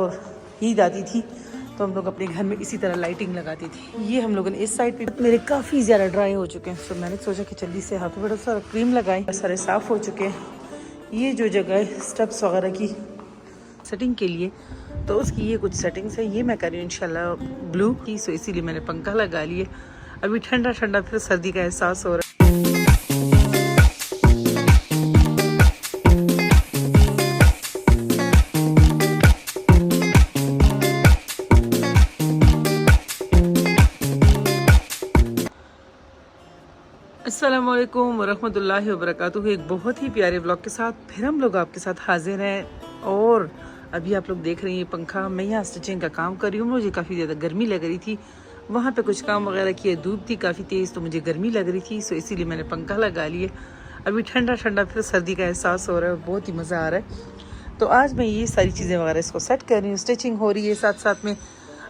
और ईद आती थी तो हम लोग अपने घर में इसी तरह लाइटिंग लगाती थी। ये हम लोगों ने इस साइड पे मेरे काफ़ी ज़्यादा ड्राई हो चुके हैं, तो मैंने सोचा कि जल्दी से हाथों पर सारा क्रीम लगाएं। सारे साफ़ हो चुके हैं। ये जो जगह है स्टेप्स वगैरह की सेटिंग के लिए, तो उसकी ये कुछ सेटिंग्स है। ये मैं कर रही हूँ इंशाल्लाह ब्लू की, सो इसीलिए मैंने पंखा लगा लिए। अभी ठंडा ठंडा फिर सर्दी का एहसास हो रहा है। अस्सलामुअलैकुम वरहमतुल्लाहि वबरकातुहू। एक बहुत ही प्यारे व्लॉग के साथ फिर हम लोग आपके साथ हाजिर हैं। और अभी आप लोग देख रहे हैं ये पंखा, मैं यहाँ स्टिचिंग का काम कर रही हूँ। मुझे काफ़ी ज़्यादा गर्मी लग रही थी, वहाँ पे कुछ काम वगैरह किए, धूप थी काफ़ी तेज़ तो मुझे गर्मी लग रही थी, सो इसीलिए मैंने पंखा लगा लिए। अभी ठंडा ठंडा फिर सर्दी का एहसास हो रहा है और बहुत ही मज़ा आ रहा है। तो आज मैं ये सारी चीज़ें वगैरह इसको सेट कर रही हूँ, स्टिचिंग हो रही है साथ साथ में।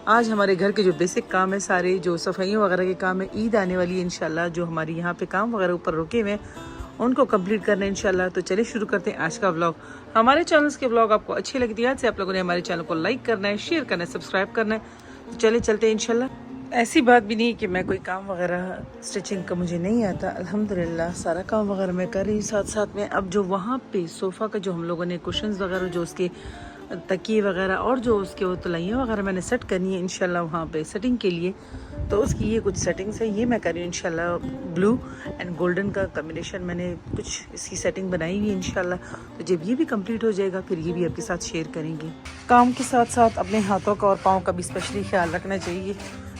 आज हमारे घर के जो बेसिक काम है, सारे जो सफाइयों वगैरह के काम है, ईद आने वाली है इंशाल्लाह, जो हमारी यहाँ पे काम वगैरह ऊपर रुके हुए हैं उनको कंप्लीट करना है इंशाल्लाह। तो चलिए शुरू करते हैं आज का व्लॉग। हमारे चैनल्स के व्लॉग आपको अच्छे लगते हैं, आज से आप लोगों ने हमारे चैनल को लाइक करना है, शेयर करना है, सब्सक्राइब करना है। तो चले चलते हैं इंशाल्लाह। ऐसी बात भी नहीं कि मैं कोई काम वगैरह स्टिचिंग का मुझे नहीं आता, अल्हम्दुलिल्लाह सारा काम वगैरह मैं कर रही हूँ साथ साथ में। अब जो वहाँ पे सोफ़ा का जो हम लोगों ने कुशन्स वगैरह, जो उसके तकिए वगैरह और जो उसके वो तलाइयाँ वगैरह मैंने सेट करनी है इंशाल्लाह वहाँ पे सेटिंग के लिए, तो उसकी ये कुछ सेटिंग्स है। ये मैं कर रही हूँ इंशाल्लाह ब्लू एंड गोल्डन का कम्बिनेशन, मैंने कुछ इसकी सेटिंग बनाई हुई है इंशाल्लाह। तो जब ये भी कंप्लीट हो जाएगा फिर ये भी आपके साथ शेयर करेंगे। काम के साथ साथ अपने हाथों का और पाँव का भी स्पेशली ख्याल रखना चाहिए।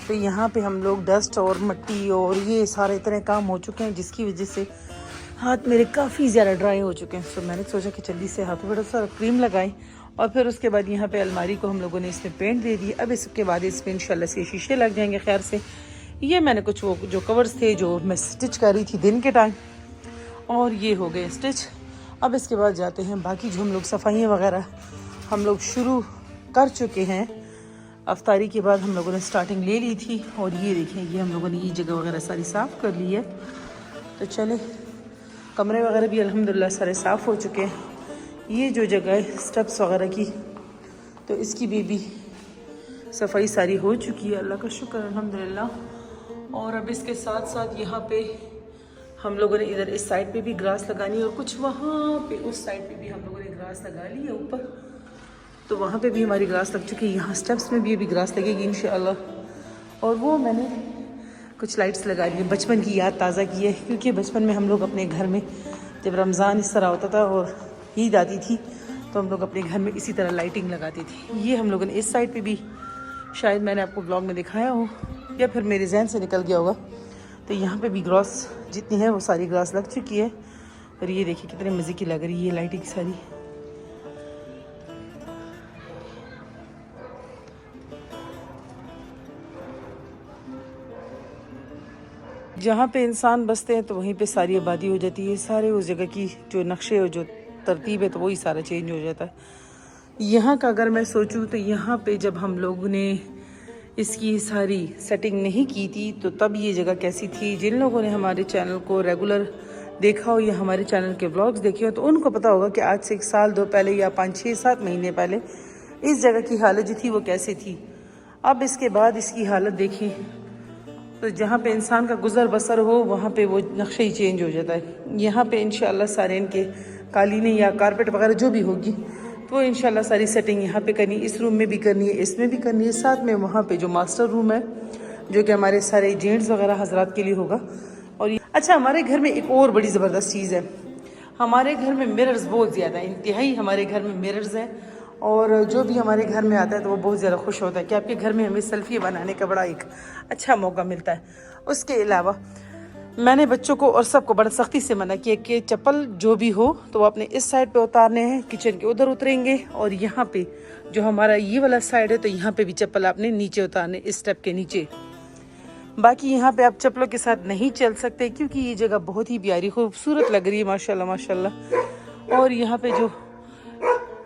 तो यहाँ पे हम लोग डस्ट और मिट्टी और ये सारे तरह काम हो चुके हैं, जिसकी वजह से हाथ मेरे काफ़ी ज़्यादा ड्राई हो चुके हैं। तो मैंने सोचा कि जल्दी से हाथों पर सारा क्रीम लगाएं और फिर उसके बाद यहाँ पे अलमारी को हम लोगों ने इसमें पेंट दे दिया। अब इसके बाद इसमें इंशाल्लाह से शीशे लग जाएंगे खैर से। ये मैंने कुछ वो जो कवर्स थे जो मैं स्टिच कर रही थी दिन के टाइम, और ये हो गए स्टिच। अब इसके बाद जाते हैं बाकी जो हम लोग सफाइयाँ वगैरह हम लोग शुरू कर चुके हैं। अफ्तारी के बाद हम लोगों ने स्टार्टिंग ले ली थी, और ये देखें ये हम लोगों ने ये जगह वगैरह सारी साफ़ कर ली है। तो चले, कमरे वगैरह भी अल्हम्दुलिल्लाह सारे साफ़ हो चुके हैं। ये जो जगह है स्टेप्स वगैरह की, तो इसकी भी सफाई सारी हो चुकी है, अल्लाह का शुक्र अल्हम्दुलिल्लाह। और अब इसके साथ साथ यहाँ पे हम लोगों ने इधर इस साइड पे भी ग्रास लगानी है, और कुछ वहाँ पे उस साइड पे भी हम लोगों ने ग्रास लगा ली है ऊपर, तो वहाँ पे भी हमारी ग्रास लग चुकी है। यहाँ स्टेप्स में भी अभी ग्रास लगेगी इंशाअल्लाह। और वो मैंने कुछ लाइट्स लगा ली, बचपन की याद ताज़ा की है, क्योंकि बचपन में हम लोग अपने घर में जब रमज़ान इस तरह होता था और ईद आती थी तो हम लोग अपने घर में इसी तरह लाइटिंग लगाती थी। ये हम लोगों ने इस साइड पे भी, शायद मैंने आपको ब्लॉग में दिखाया हो या फिर मेरे जहन से निकल गया होगा, तो यहाँ पे भी ग्रास जितनी है वो सारी ग्रास लग चुकी है। और ये देखिए कितने मज़े की लग रही है ये लाइटिंग सारी। जहाँ पे इंसान बसते हैं तो वहीं पे सारी आबादी हो जाती है, सारे उस जगह की जो नक्शे और जो तरतीब है तो वही सारा चेंज हो जाता है। यहाँ का अगर मैं सोचूं तो यहाँ पे जब हम लोगों ने इसकी सारी सेटिंग नहीं की थी तो तब ये जगह कैसी थी। जिन लोगों ने हमारे चैनल को रेगुलर देखा हो या हमारे चैनल के व्लॉग्स देखे हो तो उनको पता होगा कि आज से 1 साल 2 पहले या 5-6-7 महीने पहले इस जगह की हालत जो थी वो कैसी थी। अब इसके बाद इसकी हालत देखें तो जहाँ पे इंसान का गुजर बसर हो वहाँ पे वो नक्शा ही चेंज हो जाता है। यहाँ पे इंशाल्लाह सारे इनके कालीनें या कारपेट वगैरह जो भी होगी तो वो इंशाल्लाह सारी सेटिंग यहाँ पे करनी, इस रूम में भी करनी है, इसमें भी करनी है, साथ में वहाँ पे जो मास्टर रूम है जो कि हमारे सारे जेंट्स वगैरह हजरात के लिए होगा। और अच्छा, हमारे घर में एक और बड़ी ज़बरदस्त चीज़ है, हमारे घर में मिरर्स बहुत ज़्यादा है, इंतहाई हमारे घर में मिरर्स हैं। और जो भी हमारे घर में आता है तो वो बहुत ज़्यादा खुश होता है कि आपके घर में हमें सेल्फी बनाने का बड़ा एक अच्छा मौका मिलता है। उसके अलावा मैंने बच्चों को और सबको बड़ा सख्ती से मना किया कि चप्पल जो भी हो तो वो अपने इस साइड पे उतारने हैं, किचन के उधर उतरेंगे, और यहाँ पे जो हमारा ये वाला साइड है तो यहाँ पे भी चप्पल आपने नीचे उतारने, इस स्टेप के नीचे। बाकी यहाँ पे आप चप्पलों के साथ नहीं चल सकते क्योंकि ये जगह बहुत ही प्यारी खूबसूरत लग रही है माशाल्लाह माशाल्लाह। और यहाँ पे जो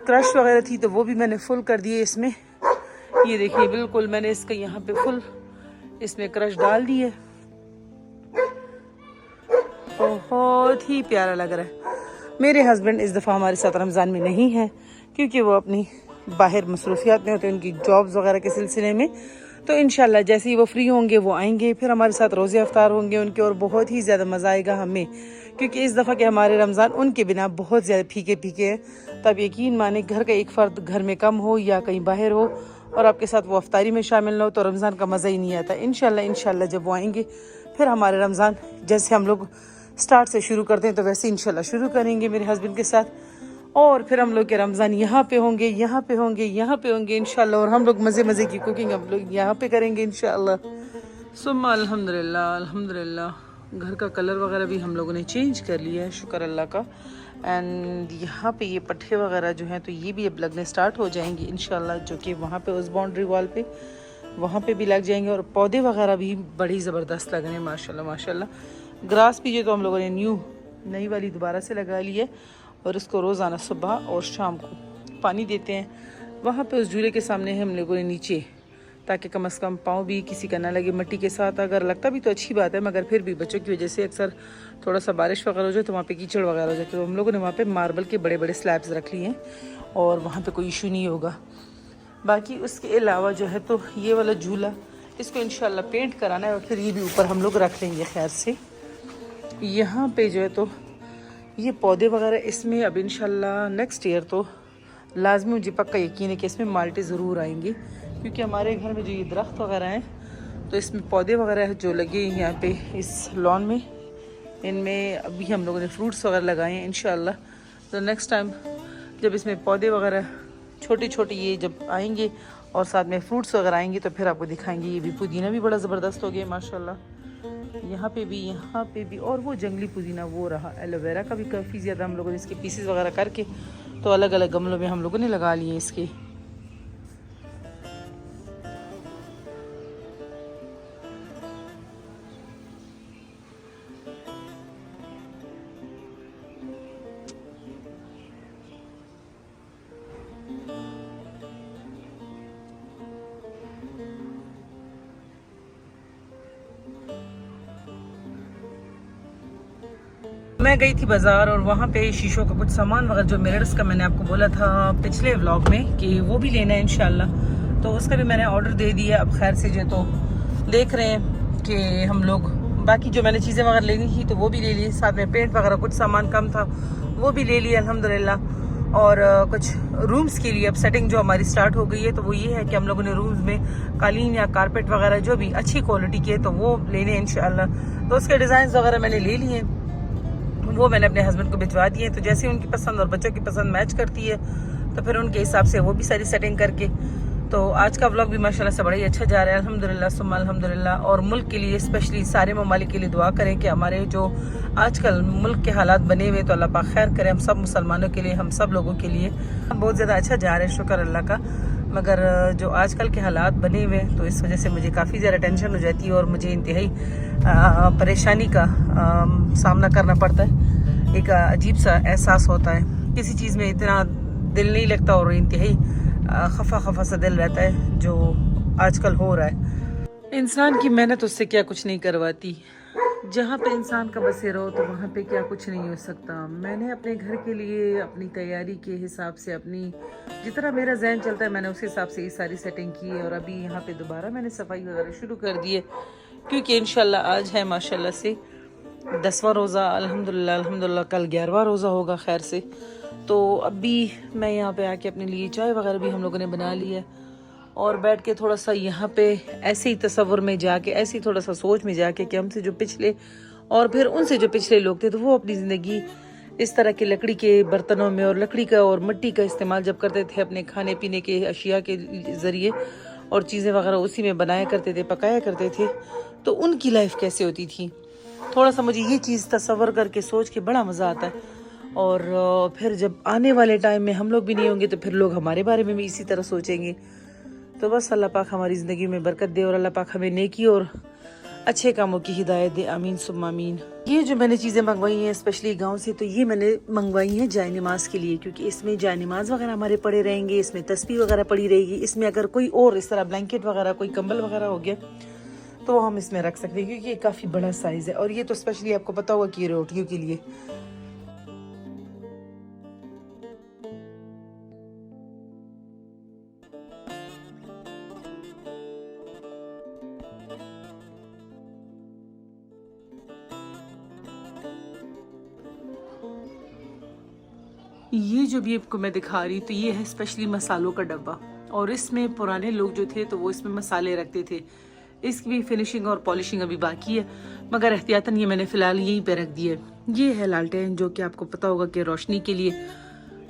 क्रश वगैरह थी तो वो भी मैंने फुल कर दिए इसमें। ये देखिए बिल्कुल मैंने इसका यहाँ पे फुल इसमें क्रश डाल दिए, बहुत ही प्यारा लग रहा है। मेरे हस्बैंड इस दफ़ा हमारे साथ रमज़ान में नहीं है क्योंकि वो अपनी बाहर मसरूफियात में होते हैं उनकी जॉब्स वगैरह के सिलसिले में। तो इंशाल्लाह जैसे ही वो फ्री होंगे वो आएंगे, फिर हमारे साथ रोज़े अफ्तार होंगे उनके, और बहुत ही ज़्यादा मज़ा आएगा हमें, क्योंकि इस दफ़ा के हमारे रमज़ान उनके बिना बहुत ज़्यादा फीके फीके हैं। तब यकीन माने घर का एक फ़र्द घर में कम हो या कहीं बाहर हो और आपके साथ वो अफ्तारी में शामिल ना हो तो रमज़ान का मज़ा ही नहीं आता। इंशाल्लाह जब वो आएंगे फिर हमारे रमज़ान जैसे हम लोग स्टार्ट से शुरू करते हैं तो वैसे इंशाल्लाह शुरू करेंगे मेरे हस्बैंड के साथ, और फिर हम लोग के रमज़ान यहाँ पे होंगे इंशाल्लाह, और हम लोग मज़े की कुकिंग हम लोग यहाँ पे करेंगे इंशाल्लाह। सुम्मा अल्हम्दुलिल्लाह घर का कलर वगैरह भी हम लोगों ने चेंज कर लिया है, शुक्र अल्लाह का। एंड यहाँ पे ये पट्टे वगैरह जो हैं तो ये भी अब लगने स्टार्ट हो जाएंगे इंशाल्लाह, जो कि वहाँ पे उस बाउंड्री वॉल पे वहाँ पे भी लग जाएंगे, और पौधे वगैरह भी बड़ी ज़बरदस्त लग रहे हैं माशाल्लाह। ग्रास भी जो तो हम लोगों ने नई वाली दोबारा से लगा ली है, और उसको रोज़ाना सुबह और शाम को पानी देते हैं। वहाँ पे उस झूले के सामने हम लोगों ने नीचे, ताकि कम से कम पाँव भी किसी का ना लगे मट्टी के साथ। अगर लगता भी तो अच्छी बात है, मगर फिर भी बच्चों की वजह से अक्सर थोड़ा सा बारिश वगैरह हो जाए तो वहाँ पे कीचड़ वगैरह हो जाए, तो हम लोगों ने वहाँ पे मार्बल के बड़े बड़े स्लैब्स रख लिए हैं और वहाँ पे कोई इशू नहीं होगा। बाकी उसके अलावा जो है तो ये वाला झूला, इसको इंशाल्लाह पेंट कराना है, और फिर ये भी ऊपर हम लोग रख लेंगे खैर से। यहाँ पे जो है तो ये पौधे वगैरह इसमें अब इंशाल्लाह नेक्स्ट ईयर तो लाजमी, मुझे पक्का यकीन है कि इसमें माल्टे ज़रूर आएंगे, क्योंकि हमारे घर में जो ये दरख्त वगैरह हैं तो इसमें पौधे वगैरह जो लगे हैं यहाँ पे इस लॉन में, इनमें अभी हम लोगों ने फ्रूट्स वगैरह लगाए हैं इंशाल्लाह। तो नेक्स्ट टाइम जब इसमें पौधे वगैरह छोटे ये जब आएंगे और साथ में फ्रूट्स वगैरह आएंगे तो फिर आपको दिखाएंगे। ये भी पुदीना भी बड़ा ज़बरदस्त हो गया माशाल्लाह, यहाँ पे भी, और वो जंगली पुदीना वो रहा। एलोवेरा का भी काफ़ी ज़्यादा हम लोगों ने इसके पीसेस वगैरह करके तो अलग अलग गमलों में हम लोगों ने लगा लिए इसके। मैं गई थी बाज़ार और वहाँ पे शीशों का कुछ सामान वगैरह जो मिरर्स का मैंने आपको बोला था पिछले व्लॉग में कि वो भी लेना है इंशाल्लाह, तो उसका भी मैंने ऑर्डर दे दिया। अब खैर से जो तो देख रहे हैं कि हम लोग बाकी जो मैंने चीज़ें वगैरह लेनी थी तो वो भी ले ली, साथ में पेंट वगैरह कुछ सामान कम था वो भी ले लिया अल्हम्दुलिल्लाह। और कुछ रूम्स के लिए अब सेटिंग जो हमारी स्टार्ट हो गई है तो वो ये है कि हम लोगों ने रूम्स में कालीन या कारपेट वगैरह जो भी अच्छी क्वालिटी के तो वो लेने इंशाल्लाह। तो उसके डिज़ाइन वगैरह मैंने ले लिए, वो मैंने अपने हस्बैंड को भिजवा दिए। तो जैसे उनकी पसंद और बच्चों की पसंद मैच करती है तो फिर उनके हिसाब से वो भी सारी सेटिंग करके। तो आज का व्लॉग भी माशाल्लाह से बड़ा ही अच्छा जा रहा है अल्हम्दुलिल्लाह सुम्मा अल्हम्दुलिल्लाह। और मुल्क के लिए स्पेशली सारे ममालिक के लिए दुआ करें कि हमारे जो आजकल मुल्क के हालात बने हुए तो अल्लाह पाक खैर करे हम सब मुसलमानों के लिए, हम सब लोगों के लिए। बहुत ज़्यादा अच्छा जा रहा है शुक्र अल्लाह का, मगर जो आजकल के हालात बने हुए तो इस वजह से मुझे काफ़ी ज़्यादा टेंशन हो जाती है और मुझे इंतहाई परेशानी का सामना करना पड़ता है। एक अजीब सा एहसास होता है, किसी चीज़ में इतना दिल नहीं लगता और इंतहाई खफा सा दिल रहता है जो आजकल हो रहा है। इंसान की मेहनत उससे क्या कुछ नहीं करवाती, जहाँ पे इंसान का बसेरा हो तो वहाँ पे क्या कुछ नहीं हो सकता। मैंने अपने घर के लिए अपनी तैयारी के हिसाब से अपनी जितना मेरा जहन चलता है मैंने उस हिसाब से ये सारी सेटिंग की है। और अभी यहाँ पे दोबारा मैंने सफाई वगैरह शुरू कर दी है, क्योंकि इंशाल्लाह आज है माशाल्लाह से 10वां रोज़ा, अल्हम्दुलिल्लाह कल 11वां रोज़ा होगा खैर से। तो अभी मैं यहाँ पे आके अपने लिए चाय वगैरह भी हम लोगों ने बना ली है और बैठ के थोड़ा सा यहाँ पे ऐसे ही तसव्वुर में जाके, ऐसे ही थोड़ा सा सोच में जाके कि हमसे जो पिछले और फिर उनसे जो पिछले लोग थे तो वो अपनी ज़िंदगी इस तरह के लकड़ी के बर्तनों में और लकड़ी का और मिट्टी का इस्तेमाल जब करते थे अपने खाने पीने के अशिया के ज़रिए और चीज़ें वगैरह उसी में बनाया करते थे, पकाया करते थे, तो उनकी लाइफ कैसे होती थी। थोड़ा सा मुझे ये चीज़ तसव्वुर करके सोच के बड़ा मज़ा आता है। और फिर जब आने वाले टाइम में हम लोग भी नहीं होंगे तो फिर लोग हमारे बारे में भी इसी तरह सोचेंगे। तो बस अल्लाह पाक हमारी ज़िंदगी में बरकत दे और अल्लाह पाक हमें नेकी और अच्छे कामों की हिदायत दे, आमीन सुम्मा आमीन। ये जो मैंने चीज़ें मंगवाई हैं स्पेशली गांव से, तो ये मैंने मंगवाई हैं जाय नमाज के लिए, क्योंकि इसमें जाय नमाज वगैरह हमारे पड़े रहेंगे, इसमें तस्बीह वगैरह पड़ी रहेगी। इसमें अगर कोई और इस तरह ब्लैंकेट वगैरह कोई कंबल वगैरह हो गया तो हम इसमें रख सकते हैं, क्योंकि ये काफ़ी बड़ा साइज़ है। और ये तो स्पेशली आपको पता होगा कि रोटियों के लिए। ये जो भी आपको मैं दिखा रही हूँ तो ये है स्पेशली मसालों का डब्बा, और इसमें पुराने लोग जो थे तो वो इसमें मसाले रखते थे। इसकी भी फिनिशिंग और पॉलिशिंग अभी बाकी है, मगर एहतियातन ये मैंने फ़िलहाल यहीं पे रख दी है। ये है लालटेन, जो कि आपको पता होगा कि रोशनी के लिए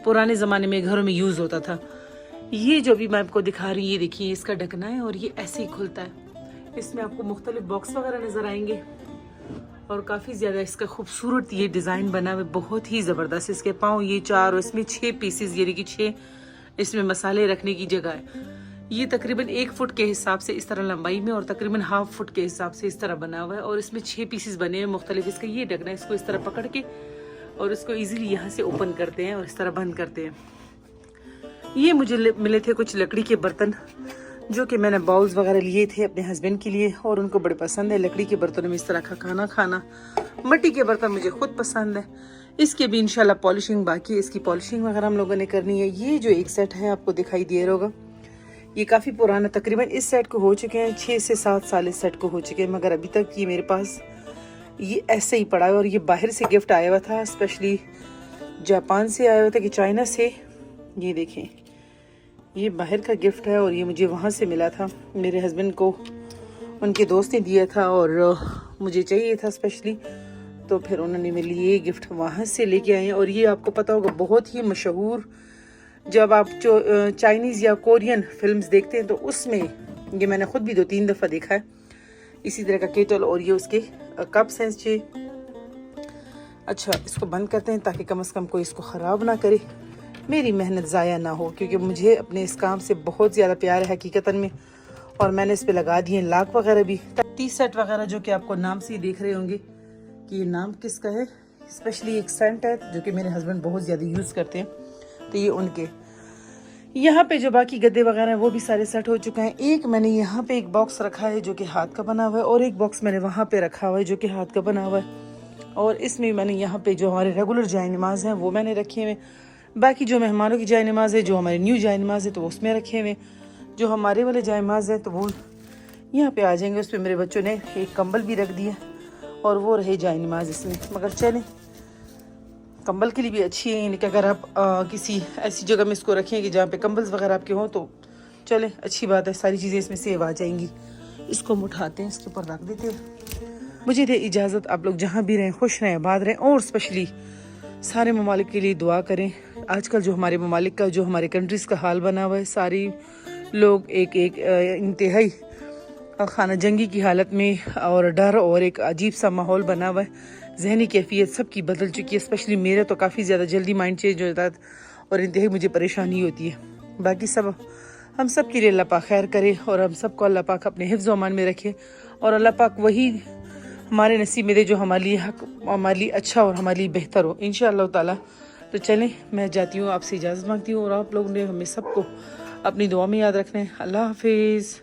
पुराने ज़माने में घरों में यूज़ होता था। ये जो भी मैं आपको दिखा रही हूँ, ये देखिए इसका ढकना है और ये ऐसे ही खुलता है। इसमें आपको मुख्तलिफ बॉक्स वगैरह नज़र आएंगे और काफ़ी ज़्यादा इसका खूबसूरत ये डिज़ाइन बना हुआ है, बहुत ही ज़बरदस्त। इसके पाँव ये 4 और इसमें 6 पीसेस, यानी कि 6 इसमें मसाले रखने की जगह है। ये तकरीबन 1 फुट के हिसाब से इस तरह लंबाई में और तकरीबन हाफ फुट के हिसाब से इस तरह बना हुआ है, और इसमें 6 पीसेस बने हैं मुख्तलिफ। इसका ये ढकना है, इसको इस तरह पकड़ के और इसको ईजिली यहाँ से ओपन करते हैं और इस तरह बंद करते हैं। ये मुझे मिले थे कुछ लकड़ी के बर्तन, जो कि मैंने बाउल्स वगैरह लिए थे अपने हस्बैंड के लिए, और उनको बड़े पसंद है लकड़ी के बर्तनों में इस तरह का खाना खाना। मिट्टी के बर्तन मुझे खुद पसंद है। इसके भी इंशाल्लाह पॉलिशिंग बाकी है, इसकी पॉलिशिंग वगैरह हम लोगों ने करनी है। ये जो एक सेट है आपको दिखाई दे रहा होगा, ये काफ़ी पुराना, तकरीबन इस सेट को हो चुके हैं 6 से 7 साल इस सेट को हो चुके हैं, मगर अभी तक ये मेरे पास ये ऐसे ही पड़ा है। और ये बाहर से गिफ्ट आया हुआ था, स्पेशली जापान से आया हुआ था कि चाइना से। ये देखें, ये बाहर का गिफ्ट है और ये मुझे वहाँ से मिला था। मेरे हस्बैंड को उनके दोस्त ने दिया था और मुझे चाहिए था स्पेशली, तो फिर उन्होंने मेरे लिए ये गिफ्ट वहाँ से लेके आए हैं। और ये आपको पता होगा बहुत ही मशहूर, जब आप जो चाइनीज़ या कोरियन फिल्म्स देखते हैं तो उसमें ये मैंने खुद भी 2-3 दफ़ा देखा है, इसी तरह का केटल। और ये उसके कप्स हैं जी। अच्छा, इसको बंद करते हैं ताकि कम से कम कोई इसको ख़राब ना करे, मेरी मेहनत ज़ाया ना हो, क्योंकि मुझे अपने इस काम से बहुत ज़्यादा प्यार है हकीकतन में। और मैंने इस पे लगा दिए लाख वगैरह भी, टी सेट वगैरह, जो कि आपको नाम से ही देख रहे होंगे कि ये नाम किसका है। स्पेशली एक सेंट है जो कि मेरे हस्बैंड बहुत ज़्यादा यूज़ करते हैं, तो ये उनके। यहाँ पे जो बाकी गद्दे वगैरह हैं वो भी सारे सेट हो चुके हैं। एक मैंने यहाँ पे एक बॉक्स रखा है जो कि हाथ का बना हुआ है, और एक बॉक्स मैंने वहाँ पे रखा हुआ है जो कि हाथ का बना हुआ है। और इसमें मैंने यहाँ पे जो हमारे रेगुलर जाय नमाज हैं वो मैंने रखे हुए। बाकी जो मेहमानों की जाय नमाज है, जो हमारी न्यू जाय नमाज है, तो वो उसमें रखे हुए। जो हमारे वाले जाय नमाज है तो वो यहाँ पे आ जाएंगे। उस पर मेरे बच्चों ने एक कंबल भी रख दिया और वो रहे जाय नमाज इसमें। मगर चलें, कंबल के लिए भी अच्छी है, यानी कि अगर आप किसी ऐसी जगह में इसको रखेंगे जहाँ पे कंबल्स वगैरह आपके हों तो चलें, अच्छी बात है, सारी चीज़ें इसमें सेव आ जाएंगी। इसको हम उठाते हैं, इसके ऊपर रख देते हैं। मुझे दे इजाज़त, आप लोग जहाँ भी रहें खुश रहें, आबाद रहें, और स्पेशली सारे ममालिक के लिए दुआ करें। आजकल जो हमारे ममालिक का, जो हमारे कंट्रीज़ का हाल बना हुआ है, सारी लोग एक इंतहाई खाना जंगी की हालत में, और डर और एक अजीब सा माहौल बना हुआ है। जहनी कैफियत सबकी बदल चुकी है, स्पेशली मेरा तो काफ़ी ज़्यादा जल्दी माइंड चेंज हो जाता है और इंतहाई मुझे परेशानी होती है। बाकी सब हम सब के लिए अल्लाह पाक खैर करे, और हम सबको अल्लाह पाक अपने हिफ्ज़ अमान में रखे, और अल्लाह पाक वही हमारे नसीब में दे जो हमारे लिए हक, हमारे लिए अच्छा और हमारे लिए बेहतर हो इंशाअल्लाह ताला। तो चलें, मैं जाती हूँ, आपसे इजाज़त मांगती हूँ, और आप लोगों ने हमें सबको अपनी दुआ में याद रखना है। अल्लाह हाफिज़।